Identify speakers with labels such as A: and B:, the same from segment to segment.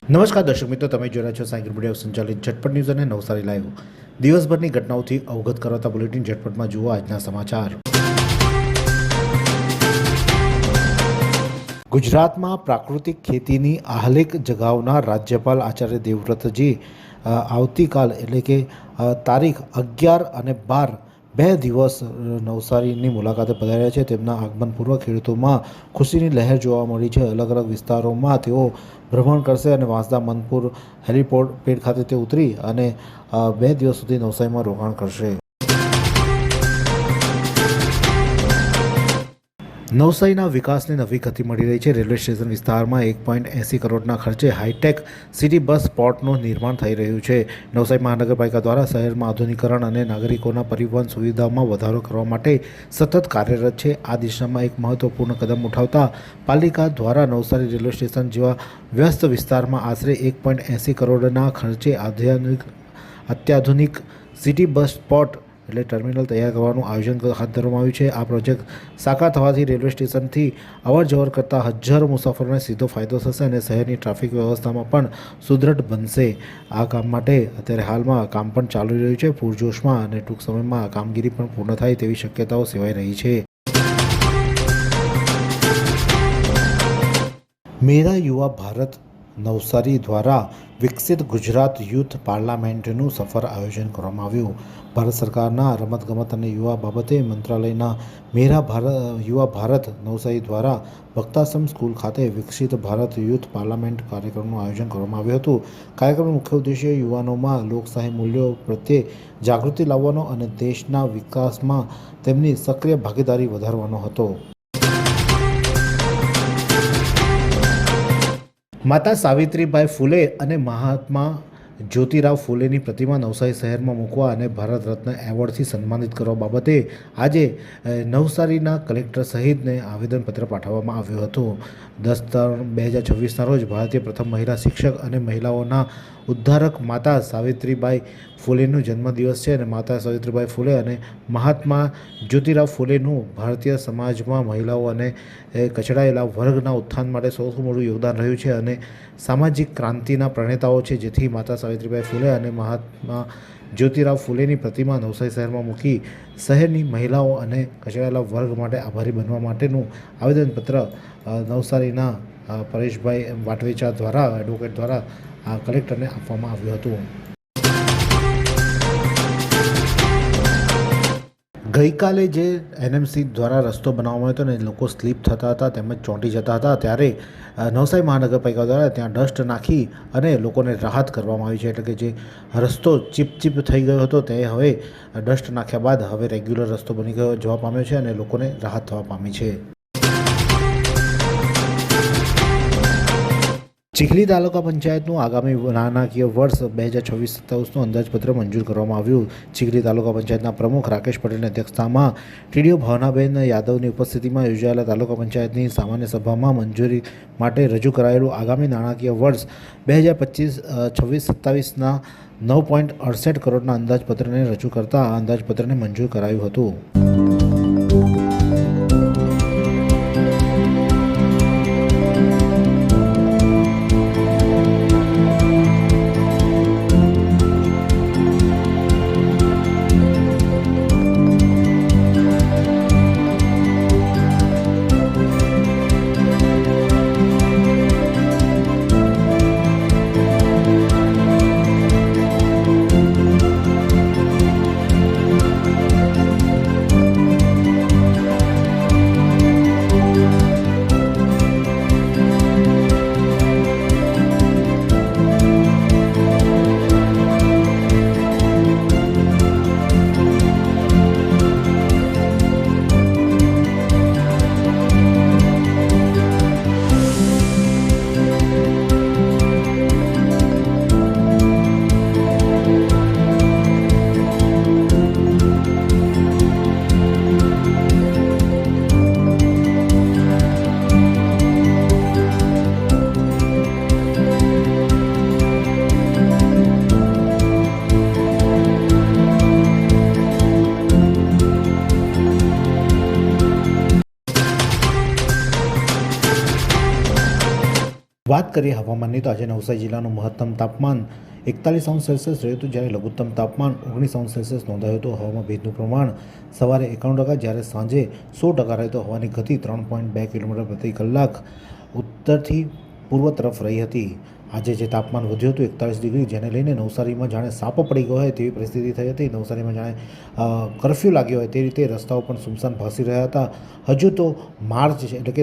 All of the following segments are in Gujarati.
A: નમસ્કાર દર્શક મિત્રો, તમે જોઈ રહ્યા છો સાયકલ મીડિયા સંચાલિત ઝટપટ ન્યૂઝ અને નવસારી લાઈવ. દિવસભરની ઘટનાઓથી અવગત કરાવતા બુલેટિન ઝટપટમાં જુઓ આજના સમાચાર. ગુજરાતમાં પ્રાકૃતિક ખેતીની આહલેખ જગાવનાર રાજ્યપાલ આચાર્ય દેવવ્રતજી આવતીકાલ એટલે કે તારીખ 11 અને 12 બે દિવસ નવસારીની મુલાકાતે પધાર્યા છે. તેમના આગમન પૂર્વ ખેડૂતોમાં ખુશીની લહેર જોવા મળી છે. અલગ અલગ વિસ્તારોમાં તેઓ ભ્રમણ કરશે અને વાંસદા મનપુર હેલીપેડ ખાતે તે ઉતરી અને 2 દિવસ સુધી નવસારીમાં રોકાણ કરશે. નવસારીના વિકાસને નવી ગતિ મળી રહી છે. રેલવે સ્ટેશન વિસ્તારમાં 1.80 કરોડના ખર્ચે હાઈટેક સિટી બસ સ્પોટનું નિર્માણ થઈ રહ્યું છે. નવસારી મહાનગરપાલિકા દ્વારા શહેરમાં આધુનિકીકરણ અને નાગરિકોના પરિવહન સુવિધામાં વધારો કરવા માટે સતત કાર્યરત છે. આ દિશામાં એક મહત્વપૂર્ણ કદમ ઉઠાવતા પાલિકા દ્વારા નવસારી રેલવે સ્ટેશન જેવા વ્યસ્ત વિસ્તારમાં આશરે 1.80 કરોડના ખર્ચે અત્યાધુનિક સિટી બસ સ્પોટ એટલે ટર્મિનલ તૈયાર કરવાનું આયોજન હાથ ધરવામાં આવ્યું છે. આ પ્રોજેક્ટ સાકાર થવાથી રેલવે સ્ટેશનથી અવરજવર કરતા હજારો મુસાફરોને સીધો ફાયદો થશે અને શહેરની ટ્રાફિક વ્યવસ્થામાં પણ સુદૃઢ બનશે. આ કામ માટે અત્યારે હાલમાં કામ પણ ચાલી રહ્યું છે. પૂરજોશમાં અને ટૂંક સમયમાં કામગીરી પણ પૂર્ણ થાય તેવી શક્યતાઓ સેવાઈ રહી છે. મેરા યુવા ભારત નવસારી દ્વારા વિકસિત ગુજરાત યુથ પાર્લામેન્ટનું સફળ આયોજન કરવામાં આવ્યું. ભારત સરકારના રમતગમત અને યુવા બાબતે મંત્રાલયના મેરા યુવા ભારત નવસારી દ્વારા ભક્તાશ્રમ સ્કૂલ ખાતે વિકસિત ભારત યુથ પાર્લામેન્ટ કાર્યક્રમનું આયોજન કરવામાં આવ્યું હતું. કાર્યક્રમનો મુખ્ય ઉદ્દેશ્ય યુવાનોમાં લોકશાહી મૂલ્યો પ્રત્યે જાગૃતિ લાવવાનો અને દેશના વિકાસમાં તેમની સક્રિય ભાગીદારી વધારવાનો હતો. માતા સાવિત્રીબાઈ ફૂલે અને મહાત્મા જ્યોતિરાવ ફૂલેની પ્રતિમા નવસારી શહેરમાં મૂકવા અને ભારત રત્ન એવોર્ડથી સન્માનિત કરવા બાબતે આજે નવસારીના કલેક્ટર સહિતને આવેદનપત્ર પાઠવવામાં આવ્યું હતું. 10/3/2026ના રોજ ભારતીય પ્રથમ મહિલા શિક્ષક અને મહિલાઓના ઉદ્ધારક માતા સાવિત્રીબાઈ ફૂલેનો જન્મદિવસ છે અને માતા સાવિત્રીબાઈ ફૂલે અને મહાત્મા જ્યોતિરાવ ફૂલેનું ભારતીય સમાજમાં મહિલાઓ અને કચડાયેલા વર્ગના ઉત્થાન માટે સૌથી મોટું યોગદાન રહ્યું છે અને સામાજિક ક્રાંતિના પ્રણેતાઓ છે. જેથી માતા સાવિત્રીબાઈ ફૂલે અને મહાત્મા જ્યોતિરાવ ફૂલેની પ્રતિમા નવસારી શહેરમાં મૂકી શહેરની મહિલાઓ અને કચડાયેલા વર્ગ માટે આભારી બનવા માટેનું આવેદનપત્ર નવસારીના પરેશભાઈ વાટવેચા દ્વારા એડવોકેટ દ્વારા કલેક્ટરને આપવામાં આવ્યું હતું. ગઈકાલે જે એનએમસી દ્વારા રસ્તો બનાવવામાં આવ્યો હતો ને લોકો સ્લીપ થતા હતા તેમજ ચોંટી જતા હતા, ત્યારે નવસારી મહાનગરપાલિકા દ્વારા ત્યાં ડસ્ટ નાખી અને લોકોને રાહત કરવામાં આવી છે. એટલે કે જે રસ્તો ચીપ થઈ ગયો હતો તે હવે ડસ્ટ નાખ્યા બાદ હવે રેગ્યુલર રસ્તો બની ગયો જવા પામ્યો છે અને લોકોને રાહત થવા પામી છે. ચીખલી તાલુકા પંચાયતનું આગામી નાણાકીય વર્ષ 2026-27નું અંદાજપત્ર મંજૂર કરવામાં આવ્યું. ચીખલી તાલુકા પંચાયતના પ્રમુખ રાકેશ પટેલની અધ્યક્ષતામાં ટીડીઓ ભાવનાબેન યાદવની ઉપસ્થિતિમાં યોજાયેલા તાલુકા પંચાયતની સામાન્ય સભામાં મંજૂરી માટે રજૂ કરાયેલું આગામી નાણાકીય વર્ષ 2025-26-27ના 9.68 કરોડના અંદાજપત્રને રજૂ કરતા આ અંદાજપત્રને મંજૂર કરાયું હતું. વાત કરીએ હવામાનની તો આજે નવસારી જિલ્લાનું મહત્તમ તાપમાન 41°C રહ્યું હતું, જ્યારે લઘુત્તમ તાપમાન 19°C નોંધાયું હતું. હવામાં ભેજનું પ્રમાણ સવારે 91%, જ્યારે સાંજે 100% રહ્યું હતું. હવાની ગતિ 3.2 કિલોમીટર પ્રતિ કલાક ઉત્તરથી પૂર્વ તરફ રહી હતી. આજે જે તાપમાન વધ્યું હતું 41 ડિગ્રી, જેને લઈને નવસારીમાં જાણે સાપ પડી ગયો હોય તેવી પરિસ્થિતિ થઈ હતી. નવસારીમાં જાણે કરફ્યુ લાગ્યો હોય તે રીતે રસ્તાઓ પણ સુમસાન ભાસી રહ્યા હતા. હજુ તો માર્ચ છે, એટલે કે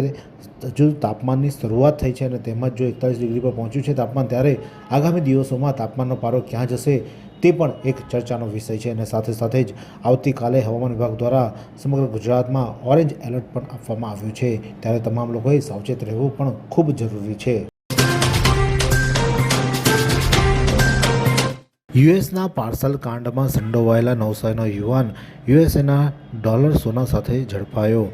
A: હજુ તાપમાનની શરૂઆત થઈ છે અને તેમાં જો 41 ડિગ્રી પર પહોંચ્યું છે તાપમાન, ત્યારે આગામી દિવસોમાં તાપમાનનો પારો ક્યાં જશે તે પણ એક ચર્ચાનો વિષય છે. અને સાથે સાથે જ આવતીકાલે હવામાન વિભાગ દ્વારા સમગ્ર ગુજરાતમાં ઓરેન્જ એલર્ટ પણ આપવામાં આવ્યું છે, ત્યારે તમામ લોકોએ સાવચેત રહેવું પણ ખૂબ જરૂરી છે. યુએસના પાર્સલ કાંડમાં સંડોવાયેલા નવસારીનો યુવાન યુએસએના ડોલર સોના સાથે ઝડપાયો.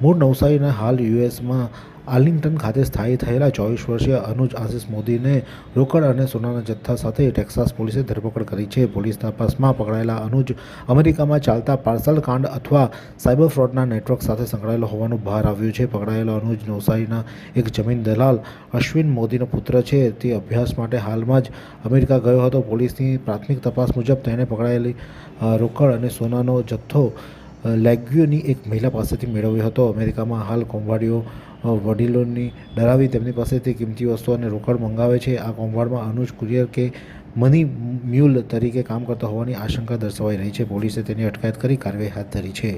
A: મૂળ નવસારીના હાલ યુએસમાં આર્લિંગ્ટન ખાતે સ્થાયી થયેલા 24 વર્ષીય અનુજ આશિષ મોદીને રોકડ અને સોનાના જથ્થા સાથે ટેક્સાસ પોલીસે ધરપકડ કરી છે. પોલીસના તપાસમાં પકડાયેલા અનુજ અમેરિકામાં ચાલતા પાર્સલ કાંડ અથવા સાયબર ફ્રોડના નેટવર્ક સાથે સંકળાયેલો હોવાનું બહાર આવ્યું છે. પકડાયેલો અનુજ નવસારીના એક જમીન દલાલ અશ્વિન મોદીનો પુત્ર છે. તે અભ્યાસ માટે હાલમાં જ અમેરિકા ગયો હતો. પોલીસની પ્રાથમિક તપાસ મુજબ તેણે પકડાયેલી રોકડ અને સોનાનો જથ્થો લેગ્યુની એક મહિલા પાસેથી મેળવ્યો હતો. અમેરિકામાં હાલ કૌભાંડીઓ વડીલોની ડરાવી તેમની પાસેથી કિંમતી વસ્તુઓ અને રોકડ મંગાવે છે. આ કૌભાંડમાં અનુજ કુરિયર કે મની મ્યુલ તરીકે કામ કરતો હોવાની આશંકા દર્શાવાઈ રહી છે. પોલીસે તેની અટકાયત કરી કાર્યવાહી હાથ ધરી છે.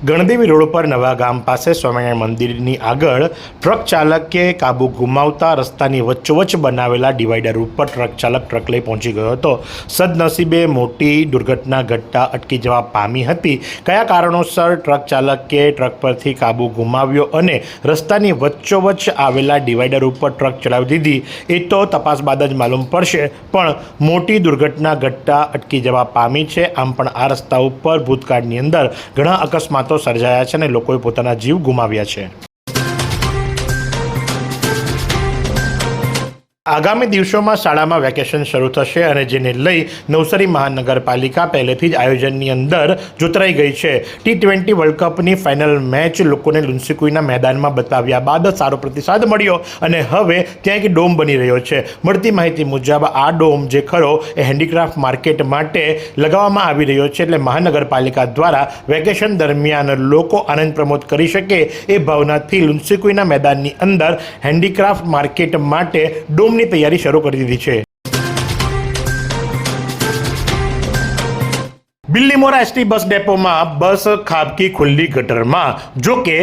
B: ગણદેવી રોડ પર નવા ગામ પાસે સ્વામિનારાયણ મંદિરની આગળ ટ્રક ચાલકે કાબુ ગુમાવતા રસ્તાની વચ્ચોવચ્ચ બનાવેલા ડિવાઈડર ઉપર ટ્રક ચાલક ટ્રક લઈ પહોંચી ગયો હતો. સદનસીબે મોટી દુર્ઘટના ઘટતા અટકી જવા પામી હતી. કયા કારણોસર ટ્રક ચાલકે ટ્રક પરથી કાબુ ગુમાવ્યો અને રસ્તાની વચ્ચોવચ્ચ આવેલા ડિવાઈડર ઉપર ટ્રક ચડાવી દીધી એ તો તપાસ બાદ જ માલુમ પડશે, પણ મોટી દુર્ઘટના ઘટતા અટકી જવા પામી છે. આમ પણ આ રસ્તા ઉપર ભૂતકાળની અંદર ઘણા અકસ્માતો સર્જાયા છે અને લોકોએ પોતાના જીવ ગુમાવ્યા છે. આગામી દિવસોમાં શાળામાં વેકેશન શરૂ થશે અને જેને લઈ નવસારી મહાનગરપાલિકા પહેલેથી જ આયોજનની અંદર જોતરાઈ ગઈ છે. T20 વર્લ્ડ કપની ફાઇનલ મેચ લોકોને લુન્સીકુઈના મેદાનમાં બતાવ્યા બાદ સારો પ્રતિસાદ મળ્યો અને હવે ત્યાં એક ડોમ બની રહ્યો છે. મળતી માહિતી મુજબ આ ડોમ જે ખરો એ હેન્ડીક્રાફ્ટ માર્કેટ માટે લગાવવામાં આવી રહ્યો છે, એટલે મહાનગરપાલિકા દ્વારા વેકેશન દરમિયાન લોકો આનંદ પ્રમોદ કરી શકે એ ભાવનાથી લુન્સીકુઈના મેદાનની અંદર હેન્ડીક્રાફ્ટ માર્કેટ માટે ડોમ ની તૈયારી શરૂ કરી દીધી છે. બિલ્લીમોરા એસટી બસ ડેપોમાં બસ ખાબકી ખુલ્લી ગટરમાં, જો કે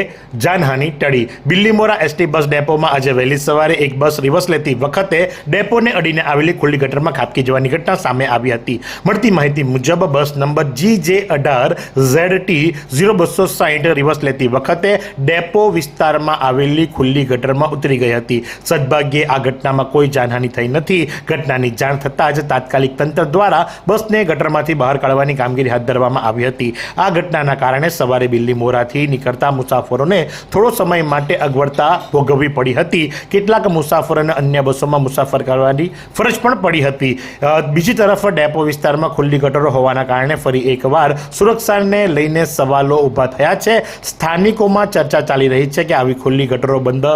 B: જાનહાની ટળી. બિલ્લીમોરા એસટી બસ ડેપોમાં આજે વહેલી સવારે એક બસ રિવર્સ લેતી વખતે ડેપોને અડીને આવેલી ખુલ્લી ગટરમાં ખાબકી જવાની ઘટના સામે આવી હતી. મળતી માહિતી મુજબ બસ નંબર GJ18ZT0260 રિવર્સ લેતી વખતે ડેપો વિસ્તારમાં આવેલી ખુલ્લી ગટરમાં ઉતરી ગઈ હતી. સદભાગ્યે આ ઘટનામાં કોઈ જાનહાની થઈ નથી. ઘટનાની જાણ થતાં જ તાત્કાલિક તંત્ર દ્વારા બસને ગટરમાંથી બહાર કાઢવાની કામગીરી હાથ ધરવામાં આવી હતી. આ ઘટનાના કારણે સવારે બિલ્લીમોરાથી નીકળતા મુસાફરોને થોડો સમય માટે અગવડતા ભોગવવી પડી હતી. કેટલાક મુસાફરોને અન્ય બસોમાં મુસાફર કરવાની ફરજ પણ પડી હતી. બીજી તરફ ડેપો વિસ્તારમાં ખુલ્લી ગટરો હોવાના કારણે ફરી એકવાર સુરક્ષાને લઈને સવાલો ઊભા થયા છે. સ્થાનિકોમાં ચર્ચા ચાલી રહી છે કે આવી ખુલ્લી ગટરો બંધ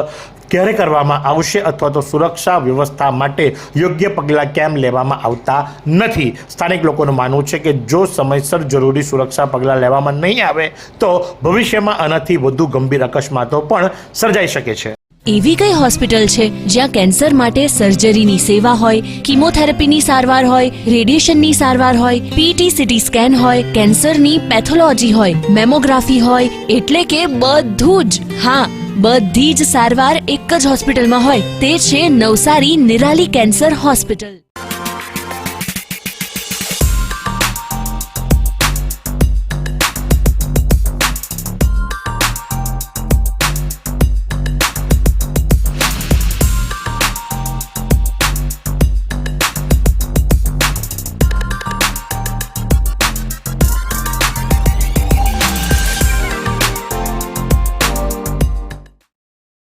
B: ક્યારે કરવામાં આવશે અથવા તો સુરક્ષા વ્યવસ્થા માટે યોગ્ય પગલાં કેમ લેવામાં આવતા નથી. સ્થાનિક લોકોનું માનવું છે કે જો સમયસર જરૂરી સુરક્ષા પગલાં લેવામાં નહીં આવે તો ભવિષ્યમાં આનાથી વધુ ગંભીર અકસ્માતો પણ સર્જાઈ શકે છે.
C: એવી કઈ હોસ્પિટલ છે જ્યાં કેન્સર માટે સર્જરીની સેવા હોય, કિમોથેરાપીની સારવાર હોય, રેડિયેશનની સારવાર હોય, પીટી સીટી સ્કેન હોય, કેન્સરની પેથોલોજી હોય, મેમોગ્રાફી હોય, એટલે કે બધું જ. હા, બધી જ સારવાર એક જ હોસ્પિટલમાં હોય. તે છે નવસારી નિરાલી કેન્સર હોસ્પિટલ.